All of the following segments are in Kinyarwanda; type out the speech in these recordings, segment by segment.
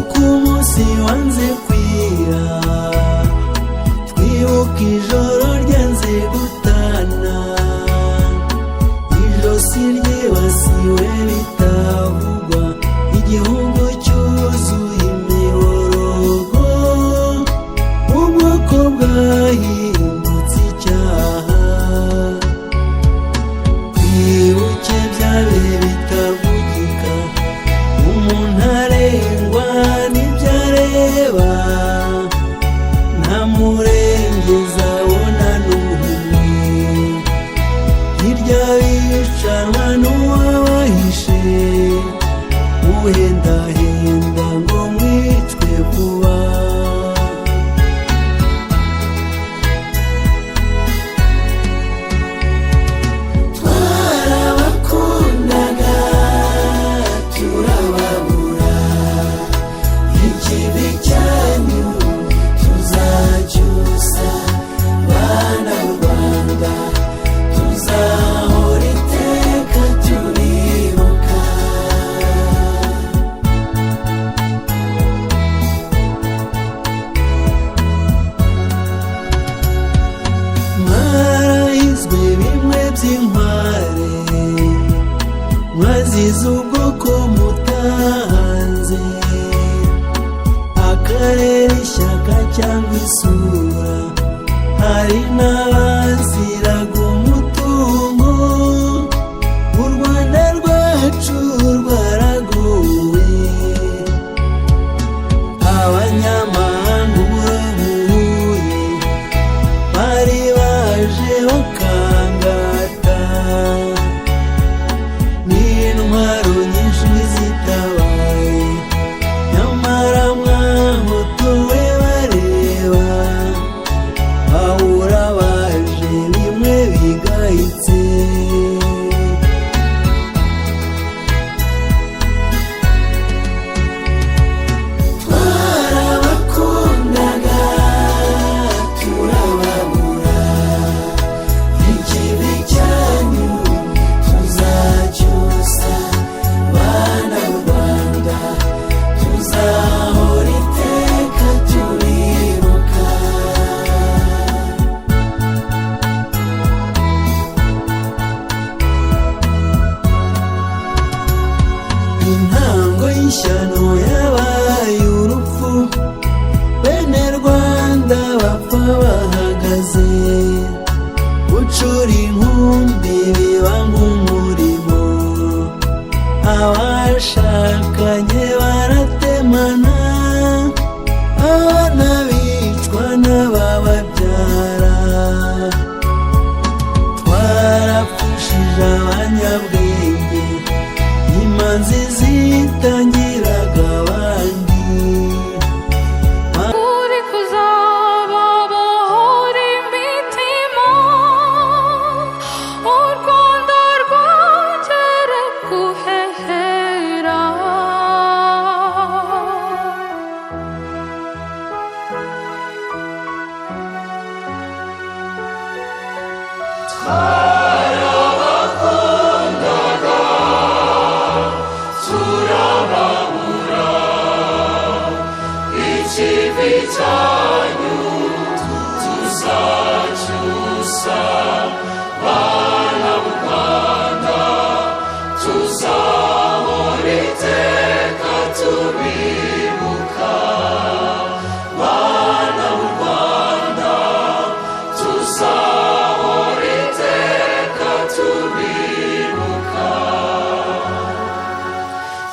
twibuka umunsi wanze kwira, twibuka ijoro ryanze gutana, ijosi ryibasiwe bitavugwa, igihugu cyuzuye imiborogo, ubwoko bwahindutse icyaha. Twibuke bya bihe bitavugika, umuntu arengwa n'ibyo areba, nta murengezi abona n'umwe, hirya bicanwa n'uwabahishe, uhendahenda ngo mwicwe vuba. Twarabakundaga turababura, ikibi cyanyu tuzacyusa, bana b'u Rwanda tuzahora iteka turibuka. Mwarahizwe bimwe by'inkware, mwazize ubwoko mutahanze, akarere, ishyaka cyangwa isura, hari n'abaziraga umutungo. U Rwanda rwacu rwaraguwe, abanyamahanga urabuye, bari baje bakangata, n'intwaro nyinshi zitabaye, nyamara mwahotowe bareba, bahura baje bimwe bigayitse. Twarabakundaga turababura, ikibi cyanyu tuzacyusa, bana b'u Rwanda tuzahora iteka turibuka. Intango y'ishyano yabaye urupfu, bene Rwanda bapfa bahagaze, gucura inkumbi biba nk'umurimo, abashakanye baratemana, abana bicwa n'abababyara. Twarapfushije abanyabwenge, imanzi zitangiraga abandi. uri kuzababohora imitima, u Rwanda rwongere guhehera. Ikibi cyanyu tuzacyusa, bana b'u Rwanda tuzahora iteka tubibuka, bana b'u Rwanda tuzahora iteka tubibuka.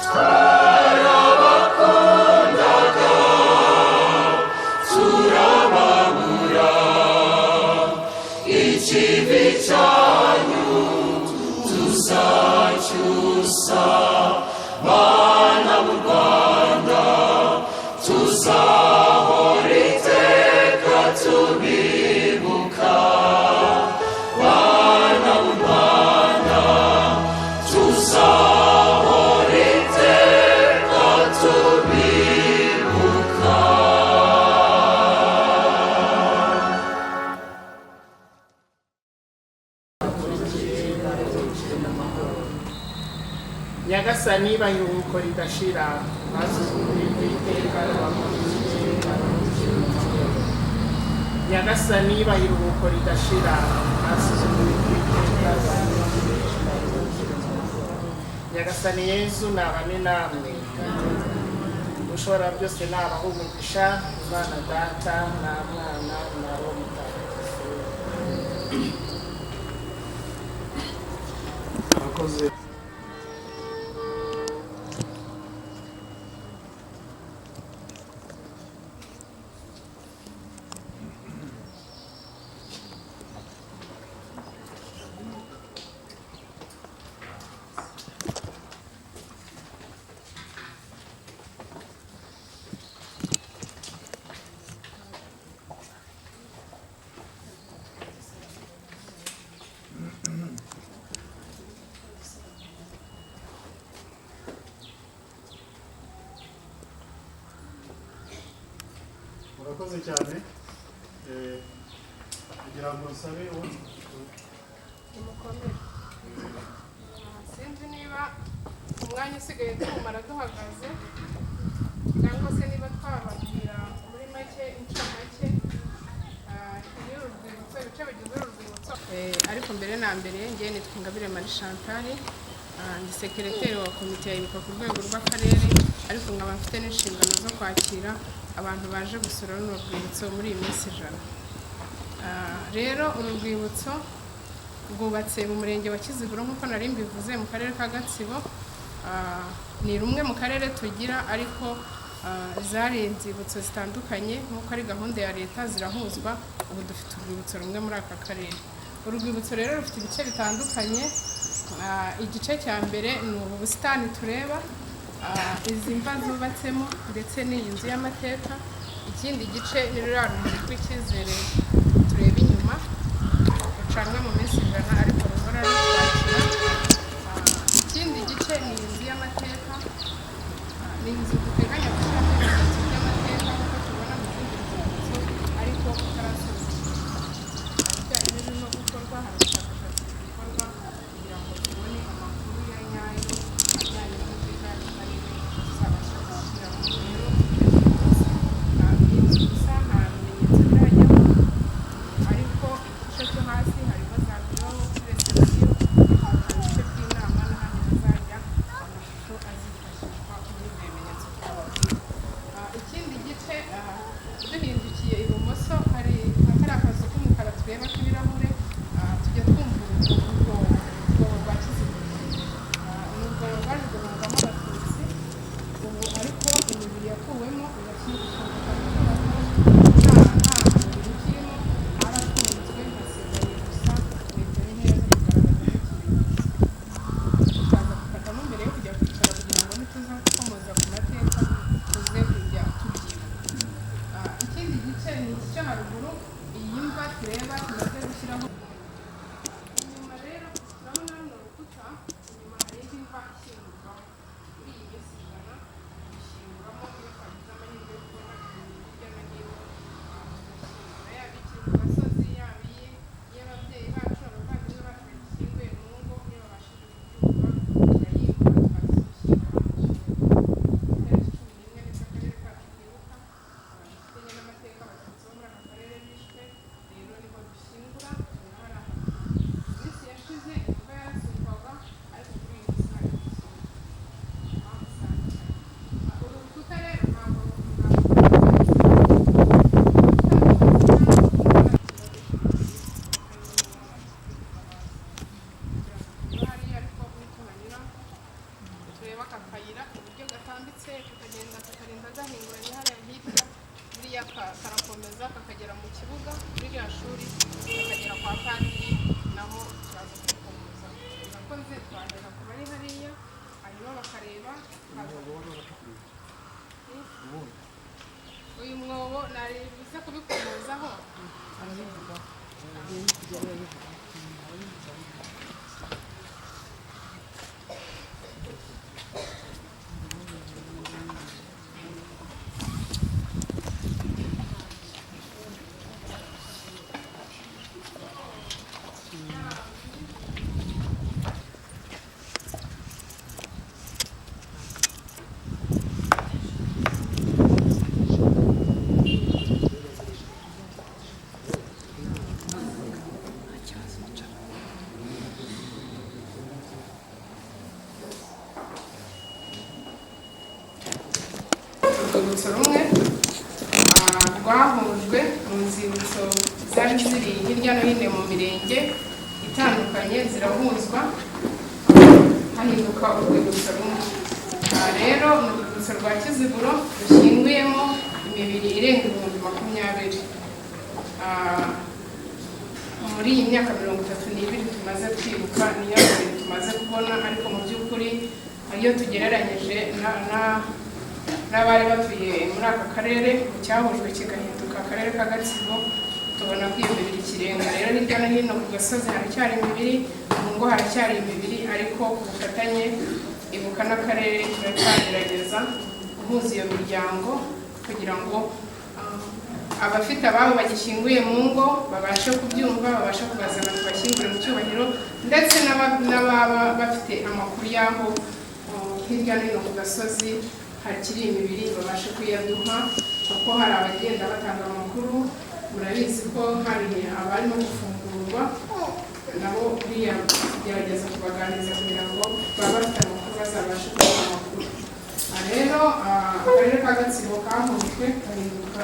Twarabakundaga turababura, ikibi cyanyu tuzacyusa, bana b'u Rwanda tuzahora iteka tubibuka, bana b'u Rwanda tuzahora iteka tubibuka. Nyagasani iruhuko ridashira basuzumijwe iteka nyagasani bayiruhuko ridashira basuzumijwe iteka nyagasani yezu nabane namwe ushobora byose nabaho umugisha imana data na mwana na roho mutagatifu abakozi murakoze cyane kugira ngo nsabe umukomere sinzi niba umwanya usigaye tuwumara duhagaze cyangwa se niba twababwira muri make incamake y'urwibutso ibice bigize urwibutso ariko mbere na mbere ngewe nitwa Ingabire Marie Chantal ndi sekereteri wa komite ya ibuka ku rwego rw'akarere ariko nkaba mfite n'inshingano zo kwakira abantu baje gusura runo rwibutso muri iyi minsi ijana. Rero uru rwibutso rwubatse mu murenge wa Kiziguro nk'uko nari mbivuze mu karere ka Gatsibo. Ni rumwe mu karere tugira ariko zari inzibutso zitandukanye nk'uko ari gahunda ya leta zirahuzwa, ubu dufite urwibutso rumwe muri aka karere. Urwibutso rero rufite ibice bitandukanye. Igice cya mbere ni ubu busitani tureba, izi mva zubatsemo ndetse n'iyi nzu y'amateka. Ikindi gice ni ruriya rumuri rw'icyizere tureba inyuma rucanwe mu minsi ijana ariko ruhora rutwakira. Ikindi gice ni inzu y'amateka, ni inzu duteganya gushyiramo ibimenyetso by'amateka nk'uko tubona mu zindi nzibutso ariko utarasoza. Ibijyanye n'ibirimo gukorwa, hari ubushakashatsi bukorwa kugira ngo tubone amakuru ya nyayo ajyanye n'amateka y'akarere tuzabasha gushyiramo. Rero iyi nzu gusa nta bimenyetso birajyaho ariko igice cyo hasi harimo za biro kuri reception, hari ibice by'inama n'ahandi hazajya amashusho azifashishwa muri ibyo bimenyetso by'ababwira. Ikindi gice duhindukiye ibumoso hari akari akazu k'umukara tureba k'ibirahure, tujya twumva urwobo rwa Kiziguro. Ni urwobo rwaje guhungamo abatutsi, ubu ariko imibiri yakuwemo irashyingurwa nta mubiri ukirimo, harafunzwe hasigaye gusa metero nkeya zo kugaragaza ko kiri tukaza gufatamo mbere yo kujya kwicara kugira ngo nituza gukomoza ku mateka tuze kujya tubyibuka. Ikindi gice ni iki cyo haruguru, iyi mva tureba tumaze gushyiraho. Inyuma rero turabona runo rukuta, inyuma hariho imva ishyingurwaho muri iyi minsi ijana, ishyinguramo iyo twagize amahirwe yo kubona ibintu hirya no hino, tugashyingura yaba ikiri ku gasozi, yaba iy'ababyeyi bacu, abavandimwe bacu bagishyinguye mu ngo, iyo babashije kubyumva turayimba tukazishyingura mu itariki 11 nibwo akarere kacu kibuka abafitanye n'amateka abatutsi bo muri aka karere bishwe, rero niho dushyingura. Turahari aha iminsi yashize imva yarasukwaga ariko kuri iyi minsi ntabwo dushyingura impamvu zitandukanye. Uru rukuta rero ntabwo hariya ariko nituhanyura tureba aka kayira uburyo gatambitse kakagenda kakarinda gahinguranye hariya hirya, buriya karakomeza kakagera mu kibuga ririya shuri kakagera kwa padiri, naho turaza gukomeza. Urakoze, twahera ku bari hariya hanyuma bakareba uyu mwobo nari buze kubikomozaho. urwibutso rumwe rwahujwe mu nzibutso zari ziri hirya no hino mu mirenge itandukanye, zirahuzwa hahinduka urwibutso rumwe. Rero mu rwibutso rwa Kiziguro rushyinguyemo imibiri irenga 20,000. Muri iyi myaka 32 tumaze kwibuka niyo tumaze kubona, ariko mu by'ukuri iyo tugereranyije n'abari batuye muri aka karere cyahujwe kigahinduka akarere ka Gatsibo, tubona ko iyo mibiri ikirenga. Rero hirya no hino ku gasozi haracyari imibiri, mu ngo haracyari imibiri, ariko ku bufatanye Ibuka n'akarere turacyagerageza guhuza iyo miryango kugira ngo abafite ababo bagishyinguye mu ngo babashe kubyumva, babashe kubazana tubashyingure mu cyubahiro, ndetse n'ababa bafite amakuru y'aho hirya no hino ku gasozi hakiri imibiri babashe kuyaduha, kuko hari abagenda batanga amakuru. Murabizi ko hari abarimo gufungurwa, nabo buriya gerageza kubaganiriza kugira ngo baba bafite amakuru bazabashe kubaha amakuru. Rero akarere ka Gatsibo kahujwe gahinduka,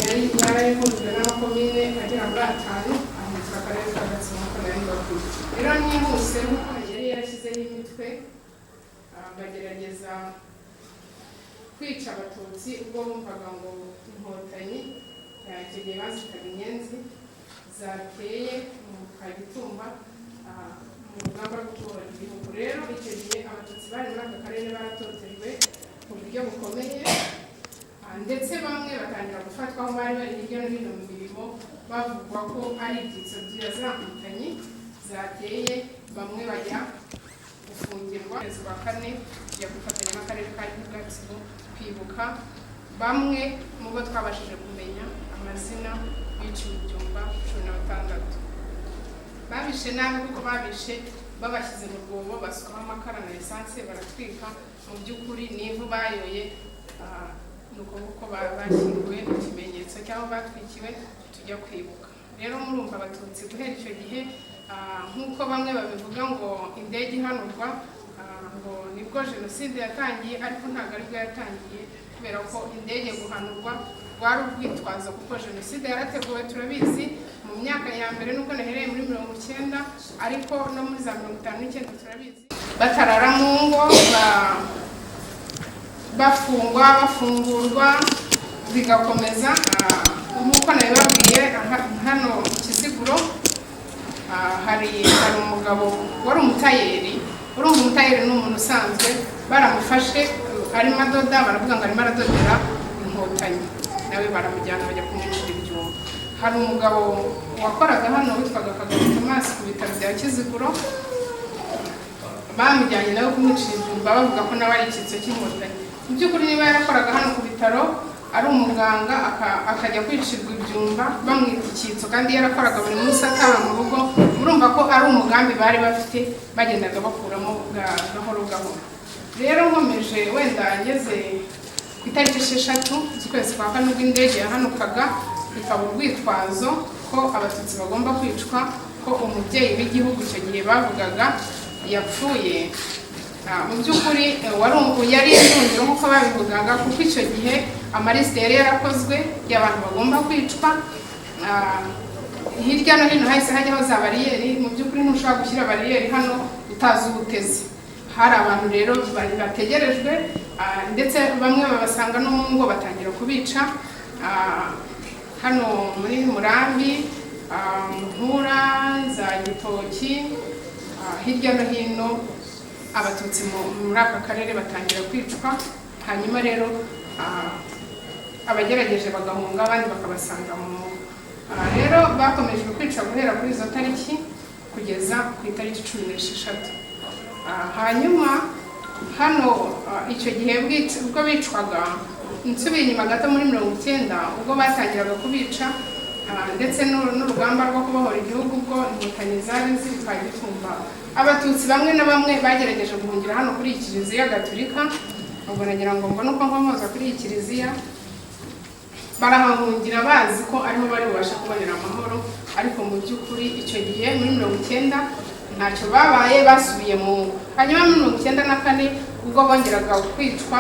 yari yarahujwe n'amakomine agera muri 5, ahinduka akarere ka Gatsibo nk'uko nari mbabwiye. Rero nihuse nk'uko yari yarashyizeho imitwe, bagerageza kwica abatutsi ubwo bumvaga ngo inkotanyi icyo gihe bazitaga inyenzi zateye mu Kagitumba mu rugamba rwo kubohora igihugu. Rero icyo gihe abatutsi bari muri aka karere baratotejwe mu buryo bukomeye, ndetse bamwe batangira gufatwa aho bari bari hirya no hino mu mirimo, bavugwa ko ari ibyitso bya za nkotanyi zateye. Bamwe bajya gufungirwa. Kwezi kwa 4 tujya gufatanya n'akarere ka Gatsibo kwibuka bamwe mu bo twabashije kumenya amazina y'iciwe ibyumba 16. Babishe nabi kuko babishe babashyize mu rwobo, basukaho amakara na esanse baratwika. Mu by'ukuri nivu bayoye, nuko kuko bashyinguwe ikimenyetso cy'aho batwikiwe tujya kwibuka. Rero murumva abatutsi guhera icyo gihe, nk'uko bamwe babivuga ngo indege ihanurwa, ngo nibwo jenoside yatangiye, ariko ntabwo aribwo yatangiye, kubera ko indege guhanurwa rwari urwitwazo, kuko jenoside yarateguwe turabizi mu myaka ya mbere, nubwo nahereye muri 90, ariko no muri za 59 turabizi batarara mu ngo, bafungwa bafungurwa bigakomeza. Nk'uko nabibabwiye hano Kiziguro hari umugabo wari umutayeri. Urumva umutayeri ni umuntu usanzwe, baramufashe arimo adoda, baravuga ngo arimo aradodera inkotanyi, nawe baramujyana bajya kumwicira ibyuma. Hari umugabo wakoraga hano witwaga Kagabo Thomas ku bitaro bya Kiziguro, bamujyanye nawe kumwicira ibyuma, bavuga ko nawe ari icyitso cy'inkotanyi. Mu by'ukuri niba yarakoraga hano ku bitaro ari umuganga, akajya kwicirwa ibyumba bamwita icyitso, kandi yarakoraga buri munsi ataha mu rugo. Murumva ko ari umugambi bari bafite, bagendaga bakuramo gahoro gahoro. Rero nkomeje wenda ngeze ku itariki 6 z'ukwezi kwa 4 ubwo indege yahanukaga, bikaba urwitwazo ko abatutsi bagomba kwicwa, ko umubyeyi w'igihugu icyo gihe bavugaga yapfuye. Mu by'ukuri yari indundiro nk'uko babivugaga, kuko icyo gihe amalisite yari yarakozwe y'abantu bagomba kwicwa. Hirya no hino hahise hajyaho za bariyeri. Mu by'ukuri ntushobora gushyira bariyeri hano utazi ubutezi. Hari abantu rero bategerejwe, ndetse bamwe babasanga no mu ngo batangira kubica. Hano muri Murambi, Nkura, za Gitoki, hirya no hino abatutsi muri aka karere batangira kwicwa. Hanyuma rero abagerageje bagahunga, abandi bakabasanga mu rero bakomeje kwica guhera kuri izo tariki kugeza ku itariki 16. Hanyuma hano icyo gihe ubwo bicwaga, nsubiye inyuma gato muri 90 ubwo batangiraga kubica, ndetse n'urugamba rwo kubohora igihugu ubwo inkotanyi zari ziri Kagitumba, abatutsi bamwe na bamwe bagerageje guhungira hano kuri iyi kiliziya gatolika. Ubwo nagira ngo mbone uko nkomoza kuri iyi kiliziya, barahahungira bazi ko ariho bari bubasha kubonera amahoro, ariko mu by'ukuri icyo gihe muri 90 ntacyo babaye, basubiye mu. Hanyuma muri 94 ubwo bongeraga kwicwa,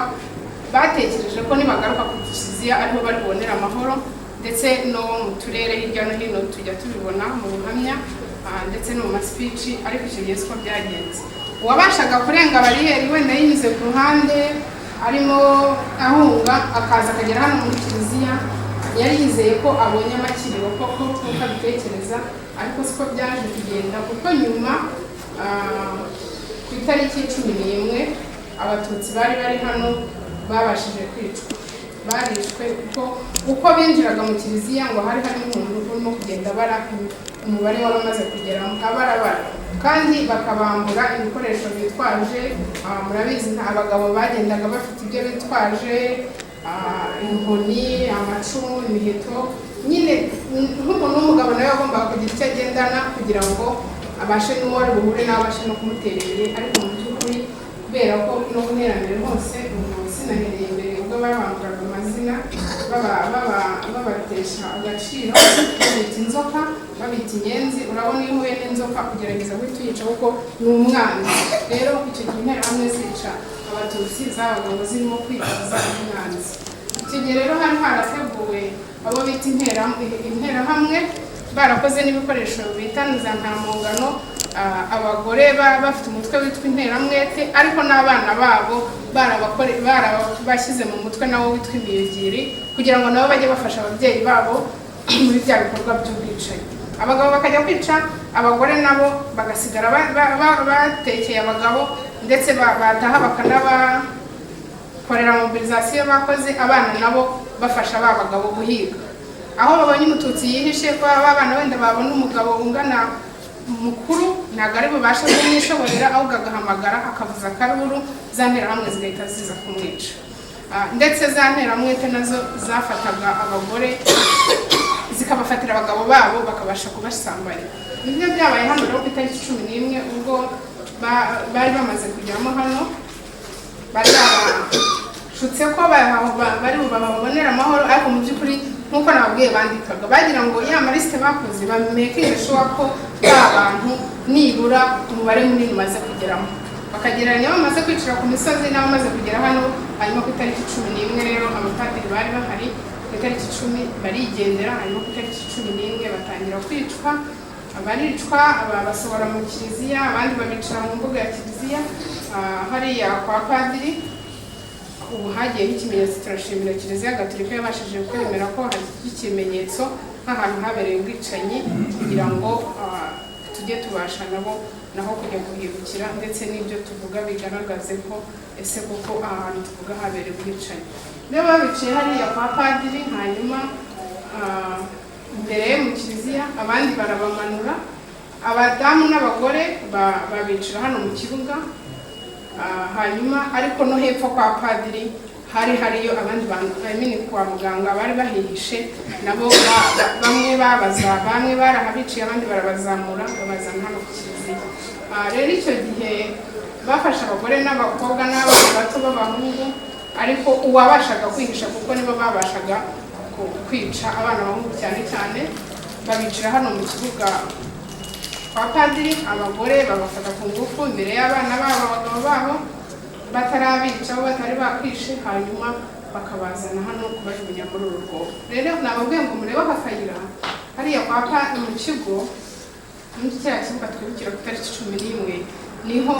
batekereje ko nibagaruka ku kiliziya ariho bari bubonera amahoro, ndetse no mu turere hirya no hino tujya tubibona mu buhamya ndetse no mu masipici, ariko icyo gihe siko byagenze. Uwabashaga kurenga bariyeri wenda yinyuze ku ruhande arimo ahunga akaza akagera hano muri kiliziya, yari yizeye ko abonye amakiriro koko nk'uko abitekereza, ariko siko byaje kugenda, kuko nyuma ku itariki 11 abatutsi bari hano babashije kwicwa. Barishwe kuko uko binjiraga mu kiliziya ngo hari umuntu urimo kugenda bara umubare w'abamaze kugeramo abarabara, kandi bakabambura ibikoresho bitwaje. Murabizi nta abagabo bagendaga bafite ibyo bitwaje, inkoni, amacumu, imiheto. Nyine nk'umuntu w'umugabo nawe agomba kugira icyo agendana kugira ngo abashe n'uwo ari buhure n'abashe no kumutera imbere, ariko mu by'ukuri kubera ko no guheranira hose sinahereye imbere ubwo babamburaga amazina babatesha agaciro, babita inzoka, babita inyenzi. Urabona iyo uhuye n'inzoka kugerageza guhita uyica kuko ni umwanzi. Rero icyo gihe interahamwe zica abatutsi zabaga ngo zirimo kwifuza umwanzi. Icyo gihe rero hari harateguwe abo bita interahamwe, barakoze n'ibikoresho bita za ntamungano. Abagore bafite umutwe witwa interamwete, ariko n'abana babo barabashyize mu mutwe nawo witwa imiyugiri, kugira ngo nabo bajye bafasha ababyeyi babo muri bya bikorwa by'ubwicanyi. Abagabo bakajya kwica abagore, nabo bagasigara batekeye abagabo, ndetse bataha bakanabakorera mobilisation bakoze, abana nabo bafasha ba bagabo guhiga. Aho babonye umututsi yihishe, ko abana wenda babona umugabo ungana mukuru ntabwo ari bubashe kumwishoborera, ahubwo agahamagara akavuza akaruru, za nterahamwe zigahita ziza kumwica. Ndetse za nteramwete nazo zafataga abagore zikabafatira abagabo babo bakabasha kubasambanya. Nibyo byabaye hano rero ku itariki 11 ubwo bari bamaze kugeramo hano, bari bashutse ko bari babonera amahoro, ariko mu by'ukuri nk'uko nababwiye bandikaga bagira ngo ya marisite bakoze bamenyekane ko abantu nibura umubare munini umaze kugeramo, bakagereranya bamaze kwicira ku misozi n'abamaze kugera hano. Hanyuma ku itariki 11 rero abapadiri bari bahari, ku itariki 10 barigendera, hanyuma ku itariki 11 batangira kwicwa. Abaricwa basohora mu kiliziya, abandi babicara mu mbuga ya kiliziya hariya kwa padiri. Ubu hagiyeho ikimenyetso, turashimira Kiliziya Gatolika yabashije kwemera ko hari ikimenyetso nk'ahantu habereye ubwicanyi, kugira ngo tujye tubasha naho kujya guhibukira, ndetse n'ibyo tuvuga bigaragaze ko ese koko ahantu tuvuga habereye ubwicanyi. Rero babiciye hariya kwa padiri, hanyuma imbere mu kiliziya abandi barabamanura, abadamu n'abagore babicira hano mu kibuga. Hanyuma ariko no hepfo kwa padiri hariyo abandi bantu kwa muganga bari bahihishe, nabo bamwe barahabiciye, abandi barabazamura babazana hano ku kiliziya. Rero icyo gihe bafashe abagore n'abakobwa n'abana bato b'abahungu, ariko uwabashaga kwihisha kuko nibo babashaga kwica abana b'abahungu cyane cyane, babicira hano mu kibuga kwa padiri. Abagore babafata ku ngufu imbere y'abana babo, abagabo babo batarabica, bo batari bakwishe, hanyuma bakabazana hano kubajugunya muri uru rwobo. Rero nababwiye ngo murebe aka kayira hariya kwa mu kigo, muri cya kibuga twibukira ku itariki 11 niho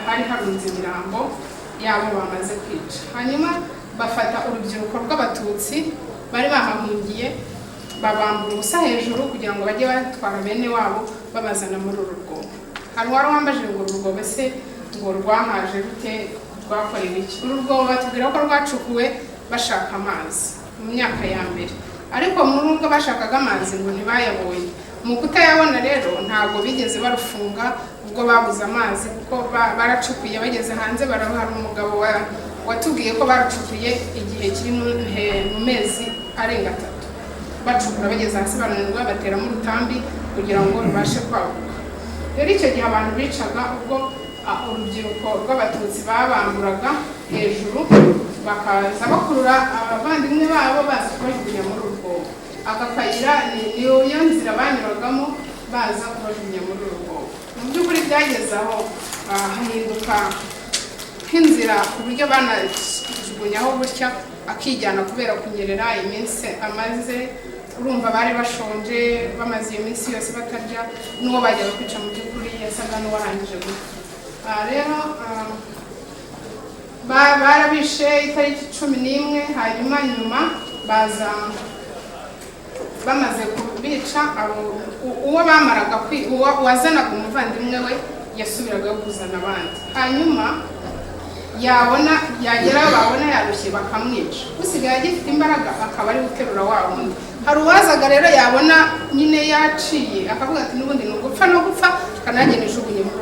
hari harunze imirambo yabo bamaze kwica. Hanyuma bafata urubyiruko rw'abatutsi bari bahahungiye, babambura ubusa hejuru kugira ngo bajye batwara bene wabo babazana muri uru rwobo. Hari wari wambajije ngo uru rwobo se ngo rwahaje rute, rwakorewe iki? Uru rwobo batubwira ko rwacukuwe bashaka amazi mu myaka ya mbere, ariko muri ubwo bashakaga amazi ngo ntibayabonye. Mu kutayabona rero ntabwo bigeze barufunga ubwo babuze amazi, kuko baracukuye. Bageze hanze hari umugabo watubwiye ko baracukuye igihe kiri mu mezi arenga 3. Bacukura bageze hasi baranirwa, bateramo urutambi kugira ngo rubashe kwaguka. Rero icyo gihe abantu bicaga ubwo urubyiruko rw'abatutsi babamburaga hejuru, bakaza bakurura abavandimwe babo baza kubajugunya muri uru rwobo. Aka kayira niyo nzira banyuragamo baza kubajugunya muri uru rwobo. Mu by'ukuri byageze aho hahinduka nk'inzira ku buryo akijugunyaho gutya akijyana kubera kunyerera iminsi amaze. Urumva bari bashonje bamaze iyo minsi yose batarya, n'uwo bajyaga kwica mu by'ukuri yasaga n'uwarangije gupfa. Rero barabishe itariki 11, hanyuma nyuma baza bamaze kubica uwo bamaraga uwazanaga umuvandimwe we yasubiraga kuzana abandi, hanyuma yageraho babona yarushye bakamwica, usigaye agifite imbaraga akaba ari guterura wa wundi. Hari uwazaga rero yabona nyine yaciye akavuga ati n'ubundi ni ugupfa no gupfa, kanajye nijugunye muri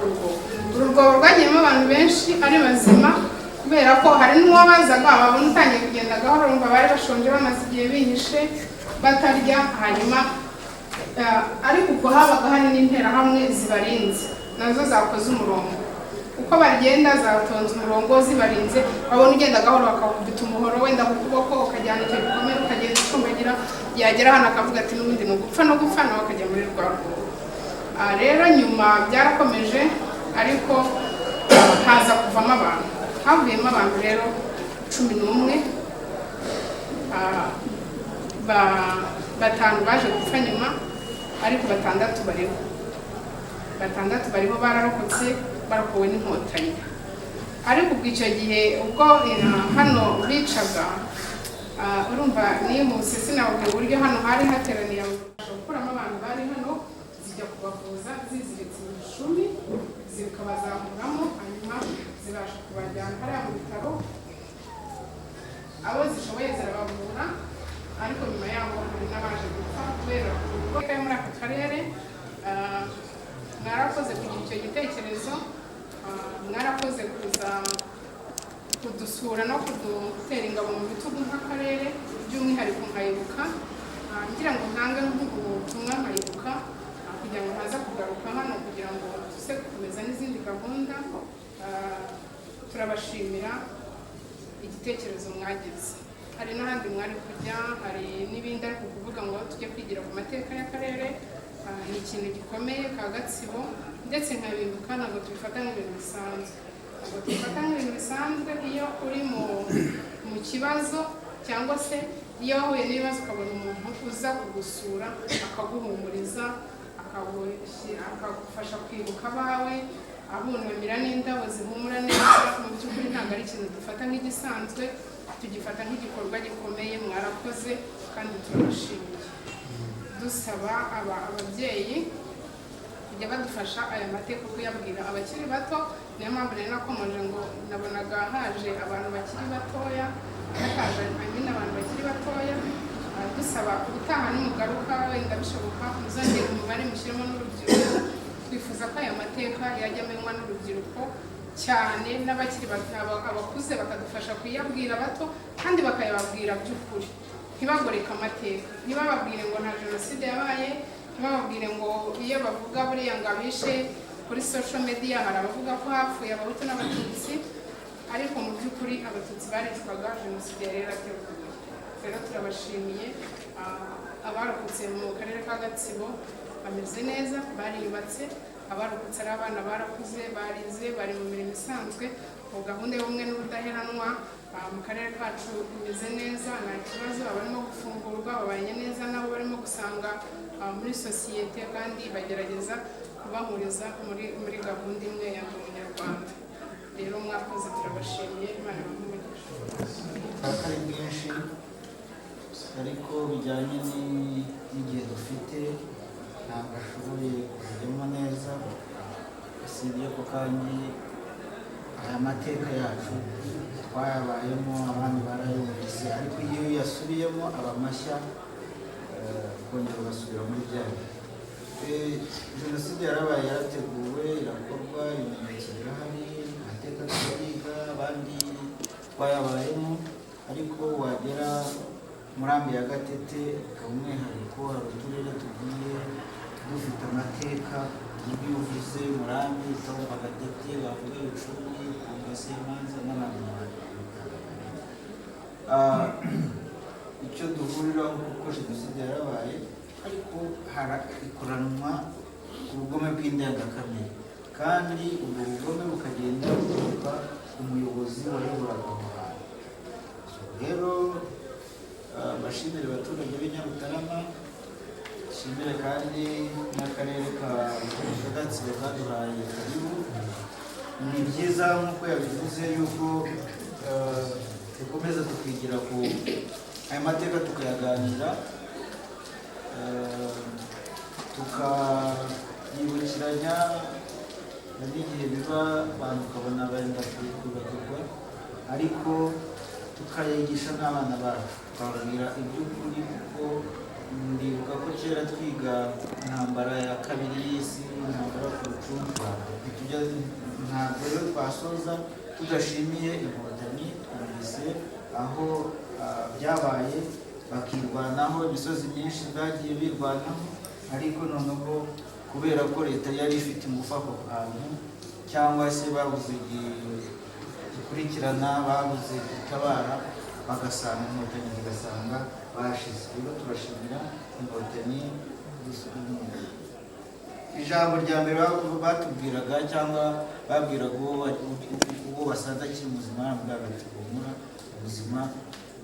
uru rwobo rwagiyemo abantu benshi ari bazima, kubera ko hari n'uwabazaga babona utangiye kugenda gahoro, urumva bari bashonje bamaze igihe bihishe batarya. Hanyuma ariko ubwo habaga hari n'interahamwe zibarinze, nazo zakoze umurongo, uko bagenda zatonze umurongo zibarinze, babona ugenda gahoro bakakubita umuhoro wenda ku kuboko, ukajyana icyo gikomere ukagenda ucumbagira, yagera hano akavuga ati n'ubundi ni ugupfa no gupfa, nawe akajya muri rwa rwobo. Rero nyuma byarakomeje, ariko haza kuvamo abantu, havuyemo abantu rero 11, batanu baje gupfa nyuma, ariko batandatu bariho bararokotse, barakowe n'inkotanyi. Ariko ubwo icyo gihe ubwo hano bicaga, urumva nihuse sinababwira uburyo hano hari hateraniye gukuramo abantu bari hano, zijya kubavuza ziziritse mu ishumi, zikabazamuramo, hanyuma zibasha kubajyana hariya mu bitaro, abo zishoboye zirabavura. Ariko nyuma yaho hari n'abaje gupfa kubera ubukwe muri aka karere. Mwarakoze kugira icyo gitekerezo, mwarakoze kuza kudusura no kudutera ingabo mu bitugu nk'akarere, by'umwihariko nkayibuka, ngira ngo ntange nk'ubutumwa nkayibuka kugira ngo haza kugaruka hano kugira ngo tuze gukomeza n'izindi gahunda. Turabashimira igitekerezo mwagize. Hari n'ahandi mwari kujya, hari n'ibindi ariko kuvuga ngo tujye kwigira ku mateka y'akarere ni ikintu gikomeye ka Gatsibo, ndetse nkabibuka ntabwo tubifata nk'ibintu bisanzwe. Iyo uri mu kibazo cyangwa se iyo wahuye n'ibibazo ukabona umuntu uza kugusura akaguhumuriza, akagufasha kwibuka abawe, abunamira n'indabo zihumura neza, mu by'ukuri ntabwo ari ikintu dufata nk'igisanzwe, tugifata nk'igikorwa gikomeye. Mwarakoze kandi turabashimiye. Dusaba ababyeyi kujya badufasha aya mateka kuyabwira abakiri bato. Niyo mpamvu rero nakomeje ngo nabonaga haje abantu bakiri batoya, hakaje abantu bakiri batoya, dusaba ubutaha nimugaruka wenda bishoboka muzongera umubare mushyiremo n'urubyiruko. Twifuza ko aya mateka yajya amenywa n'urubyiruko cyane, n'abakiri bato, abakuze bakadufasha kuyabwira bato kandi bakayababwira by'ukuri, ntibagoreka amateka, ntibababwire ngo nta jenoside yabaye, ntibababwire ngo iyo bavuga buriya ngo abishe kuri social media hari abavuga ko hapfuye abahutu n'abatutsi, ariko mu by'ukuri abatutsi baricwaga, jenoside yari yarateguwe. Rero turabashimiye. Abarokotse mu karere ka Gatsibo bameze neza, bariyubatse, abarokotse ari abana barakuze, barize, bari mu mirimo isanzwe. Ubu gahunda y'ubumwe n'ubudaheranwa mu karere kacu imeze neza, nta kibazo, abarimo gufungurwa babanye neza, nabo barimo gusanga muri sosiyete, kandi bagerageza kubahuriza muri gahunda imwe ya Umunyarwanda. Rero mwakoze, turabashimiye, Imana ibahe ari bwinshi, ariko bijyanye n'igihe dufite ntabwo ashoboye kujyamo neza, usibye ko kandi aya mateka yacu twayabayemo, abandi barayumvise, ariko iyo yasubiyemo aba mashya, kongera ugasubira muri byayo. Jenoside yarabaye, yarateguwe, irakorwa, ibimenyetso birahari, amateka turayiga, abandi twayabayemo, ariko wagera murambi ya Gatete umwihariko, hari uturere tugiye dufite amateka. Iyo uvuze murambi utumva Gatete, bavuga Bicumbi, Kongase, Manza n'abandi. Icyo duhuriraho kuko jenoside yarabaye, ariko ikoranwa ubugome bw'indengakamere, kandi ubwo bugome bukagenda buturuka umuyobozi wayoboraga aho hantu. rero bashimire abaturage b'i Nyarutarama, shimire kandi n'akarere ka Gatsibo kaduhaye karibu. Ni byiza nk'uko yabivuze yuko dukomeza tukigira ku aya mateka tukayaganira, tukayibukiranya n'igihe biba abantu ukabona benda kwibagirwa, ariko tukayigisha n'abana bacu tukababwira iby'ukuri, kuko ndibuka ko kera twiga intambara ya kabiri y'isi, intambara ku rucunga, ntabwo rero twasoza tudashimiye Inkotanyi. Twumvise aho byabaye bakirwanaho, imisozi myinshi bagiye birwanaho, ariko noneho kubera ko leta yari ifite ingufu aho hantu, cyangwa se babuze gikurikirana, babuze gutabara, bagasanga Inkotanyi zigasanga bashize. Rero turashimira Inkotanyi. Ijambo rya mbere batubwiraga cyangwa babwiraga uwo basanze akiri muzima, bamubwiraga ati humura, ubuzima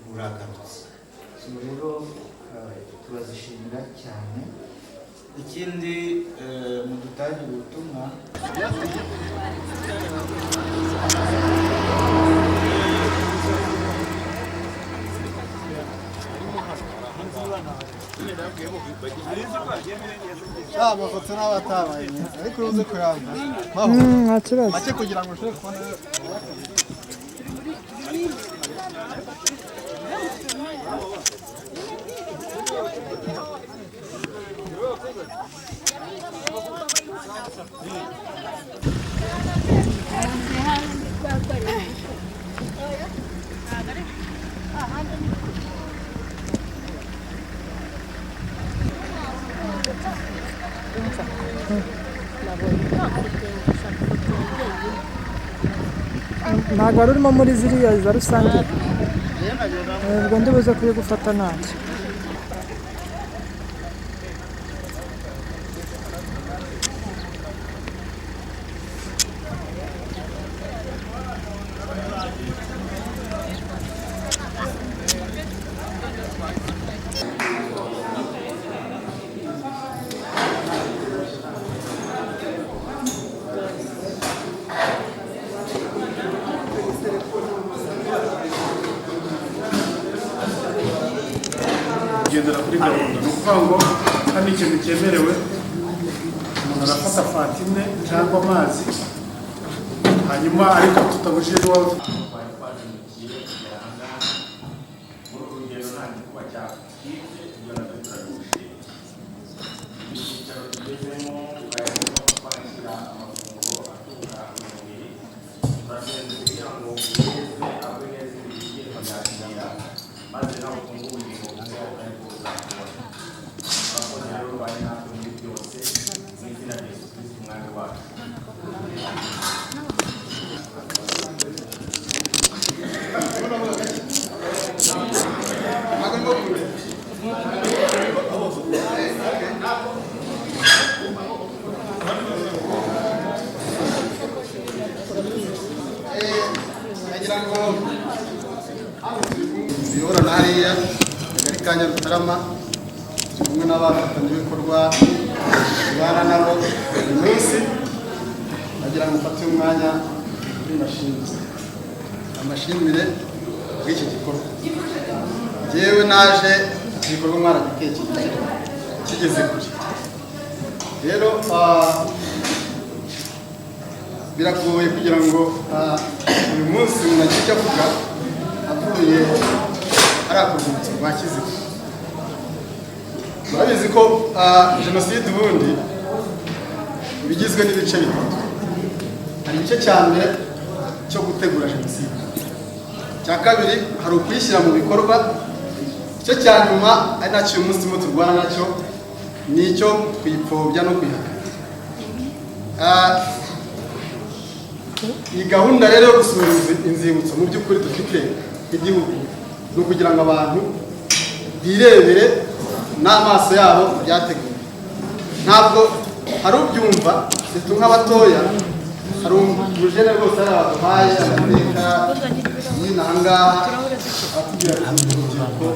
buragarutse. Rero turazishimira cyane. Ikindi mu dutangira ubutumwa, amafoto n'abatabaye neza, ariko uruze kuyamba nta kibazo make kugira ngo ushobore kubona. ntabwo wari urimo muri ziriya za rusange, ubwo ndibuze kuri gufata ntacyo. kugendera kuri gahunda, ni ukuvuga ngo hano ikintu cyemerewe, umuntu arafata fanta imwe cyangwa amazi, hanyuma ariko tutabujije iwawe. Uyobora hariya Akagari ka Nyarutarama, turi kumwe n'abafatanyabikorwa tubana nabo buri munsi, bagira ngo mfate umwanya kuri amashimire bw'iki gikorwa. Yewe naje igikorwa mwaragitekereje kigeze kure, rero biragoye kugira ngo uyu munsi umuntu agire icyo avuga avuye ari akuvutse rwa Kiziba. Murabizi ko jenoside ubundi bigizwe n'ibice bitatu. Hari igice cya mbere cyo gutegura jenoside, cya kabiri hari ukuyishyira mu bikorwa, igice cya nyuma ari nacyo uyu munsi turimo turwana nacyo, ni icyo kuyipfobya no kuyihakana. Iyi gahunda rero yo gusura inzibutso mu by'ukuri dufite igihugu ni ukugira ngo abantu birebere n'amaso yabo byateguwe. Ntabwo hari ubyumva situ nk'abatoya, hari urujene rwose ari abaduhaye amateka yina ahangaha atubwira urubyiruko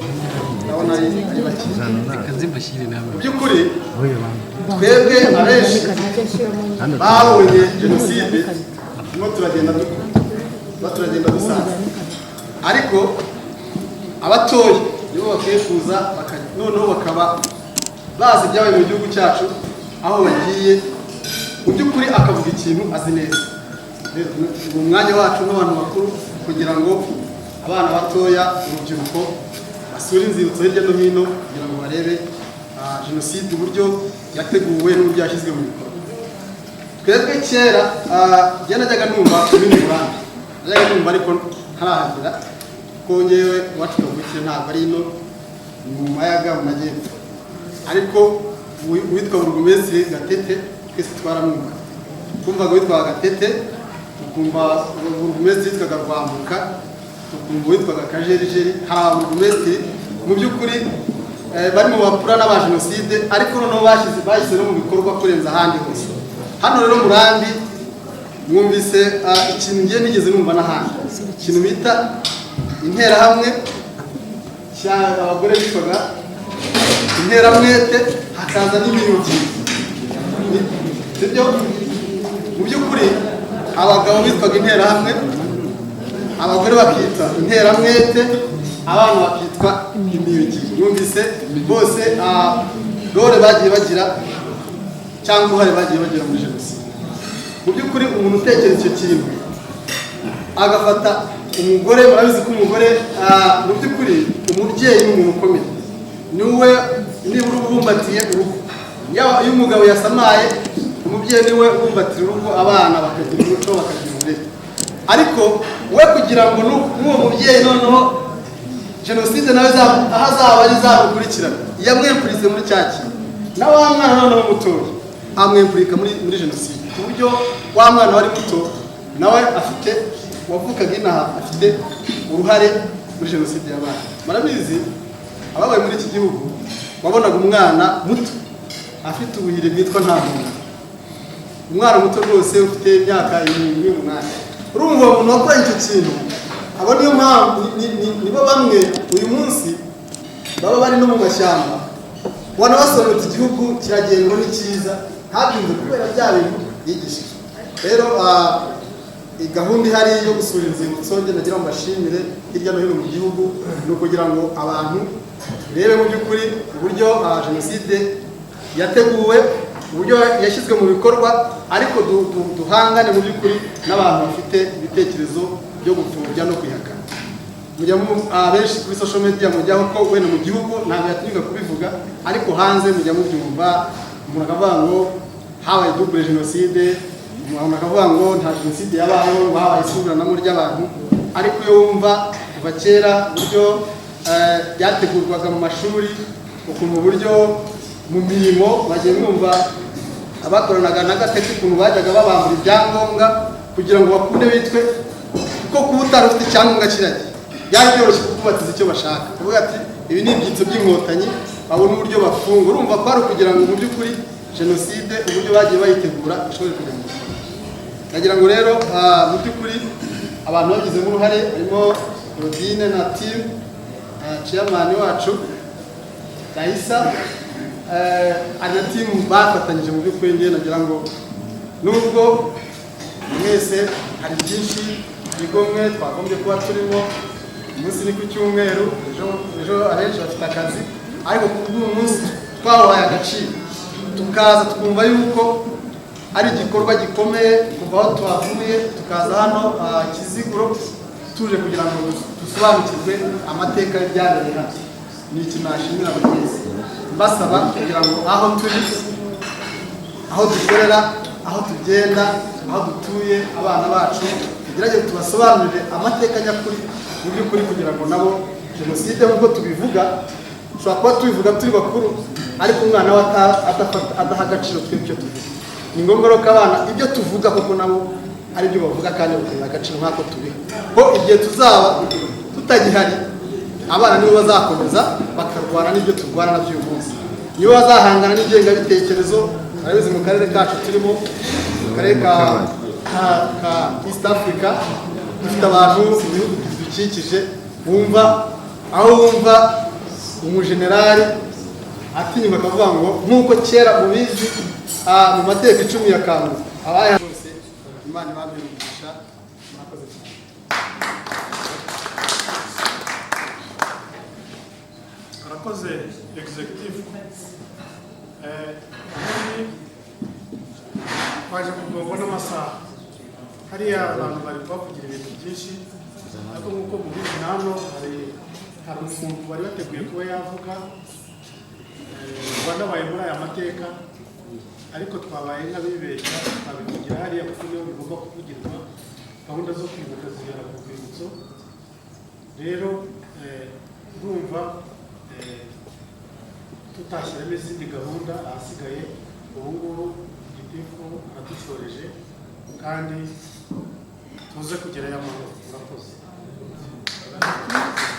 ndabona ari bake. Mu by'ukuri twebwe abenshi babonye jenoside turimo turagenda dusaza, ariko abatoya nibo bakwiye kuza noneho bakaba bazi ibyabaye mu gihugu cyacu aho bagiye, mu by'ukuri akavuga ikintu azi neza. Mu mwanya wacu n'abantu bakuru kugira ngo abana batoya, urubyiruko basure inzibutso hirya no hino kugira ngo barebe jenoside uburyo yateguwe n'uburyo yashyizwe mu bikorwa. Twebwe kera najyaga numva ibindi Rwanda, najyaga numva ariko ntarahagera kuko ngewe iwacu kavukire ntabwo ari ino mu mayaga mu majyepfo, ariko uwitwa Burugumesitiri Gatete twese twaramwumva. Twumvaga witwaga Gatete, tukumva Burugumesitiri witwaga Rwambuka, tukumva witwaga Kajerijeri. Hari ababurugumesitiri mu by'ukuri bari mu bapura n'aba jenoside, ariko noneho bashyize no mu bikorwa kurenza ahandi hose. Hano rero Murambi mwumvise ikintu ngiye nigeze numva n'ahandi, ikintu bita interahamwe, abagore bitwaga interamwete, hakaza n'imyugi. Sibyo? Mu by'ukuri abagabo bitwaga interahamwe, abagore bakitwa interamwete, abana bakitwa imyugi. Mwumvise bose role bagiye bagira cyangwa uruhare bagiye bagira muri jenoside. Mu by'ukuri umuntu utekereza icyo kintu agafata umugore, murabizi ko umugore mu by'ukuri umubyeyi ni umuntu ukomeye, niwe nibura ubumbatiye urugo. Iyo umugabo yasamaye, umubyeyi niwe ubumbatira urugo, abana bakagira umuco, bakagira uburere. Ariko we kugira ngo n'uwo mubyeyi noneho jenoside nawe aho azaba ari zamukurikirana, yamwempurize muri cya kintu, na wa mwana noneho mutoya amwempurika muri jenoside, ku buryo wa mwana wari muto nawe afite wavukaga inaha afite uruhare muri jenoside yabaye. Murabizi ababaye muri iki gihugu wabonaga umwana muto afite ubuhire bwitwa nta muntu, umwana muto rwose ufite imyaka 7-8. Urumva umuntu wakoze icyo kintu, abo niyo mpamvu nibo bamwe uyu munsi baba bari no mu mashyamba, wanabasobanutse igihugu kiragendwa n'icyiza ntabyumve kubera bya bintu yigishije. Rero gahunda ihari yo gusura inzibutso njye nagira ngo mbashimire hirya no hino mu gihugu, ni ukugira ngo abantu rebe mu by'ukuri uburyo jenoside yateguwe, uburyo yashyizwe mu bikorwa, ariko duhangane mu by'ukuri n'abantu bafite ibitekerezo byo gupfobya no kwihakana. Mujya benshi kuri social media mujyaho ko wenda mu gihugu ntabwo yatinyuka kubivuga, ariko hanze mujya mubyumva, umuntu akavuga ngo habaye double jenoside, umuntu akavuga ngo nta jenoside yabayeho, habaye isubiranamo ry'abantu. Ariko iyo wumva kuva kera uburyo byategurwaga mu mashuri, ukuntu uburyo mu mirimo bagiye mwumva abakoranaga na Gatete ukuntu bajyaga babambura ibyangombwa kugira ngo bakunde bitwe, kuko kuba utari ufite icyangombwa kiragiye byari byoroshye kubatiza icyo bashaka, kuvuga ati ibi ni ibyitso by'inkotanyi, babona uburyo bafunga. Urumva ko ari ukugira ngo mu by'ukuri jenoside uburyo bagiye bayitegura ishobore kujya mu bikorwa. Nagira ngo rero mu by'ukuri abantu bagizemo uruhare harimo Rodine na team chairman wacu Raisa, ari na team bafatanyije mu by'ukuri. Ngiye nagira ngo nubwo mwese hari byinshi bigomwe twagombye kuba turimo, umunsi ni ku cyumweru, ejo abenshi bafite akazi, ariko kuri uyu munsi twabahaye agaciro, tukaza twumva yuko ari igikorwa gikomeye kuva aho twavuye tukaza hano Kiziguro tuje kugira ngo dusobanukirwe amateka y'ibyabereye hano. Ni ikintu nashimira abagenzi mbasaba kugira ngo aho turi, aho dukorera, aho tugenda, aho dutuye, abana bacu tugerageze tubasobanurire amateka nyakuri mu by'ukuri, kugira ngo nabo jenoside nk'uko tubivuga, ushobora kuba tubivuga turi bakuru, ariko umwana we adaha agaciro tw'ibyo tuvuga. Ni ngombwa ko abana ibyo tuvuga koko nabo ari byo bavuga kandi bakabiha agaciro nk'ako tubiha, ko igihe tuzaba tutagihari abana nibo bazakomeza bakarwana n'ibyo turwana nabyo uyu munsi, nibo bazahangana n'ingengabitekerezo. Arabizi mu karere kacu turimo, mu karere ka East Africa, dufite abantu mu bihugu bidukikije wumva aho wumva umujenerali atinyuka akavuga ngo nk'uko kera mubizi mu mateka 10 ya Kangu abaye bose Imana ibambere umugisha mwakoze cyane. Arakoze executive waje kugongo n'amasaha hariya abantu bari kuvugira ibintu byinshi ariko nk'uko mubizi nano hari umuntu bari bateguye kuba yavuga Rwanda baye muri aya mateka ariko twabaye nk'abibeshya twabivugira hariya kuko niyo bigomba kuvugirwa gahunda zo kwibuka zigera ku rwibutso rero ndumva tutashyiramo izindi gahunda ahasigaye ubu ngubu igitifu aradushoreje kandi tuze kugerayo amahoro. Murakoze.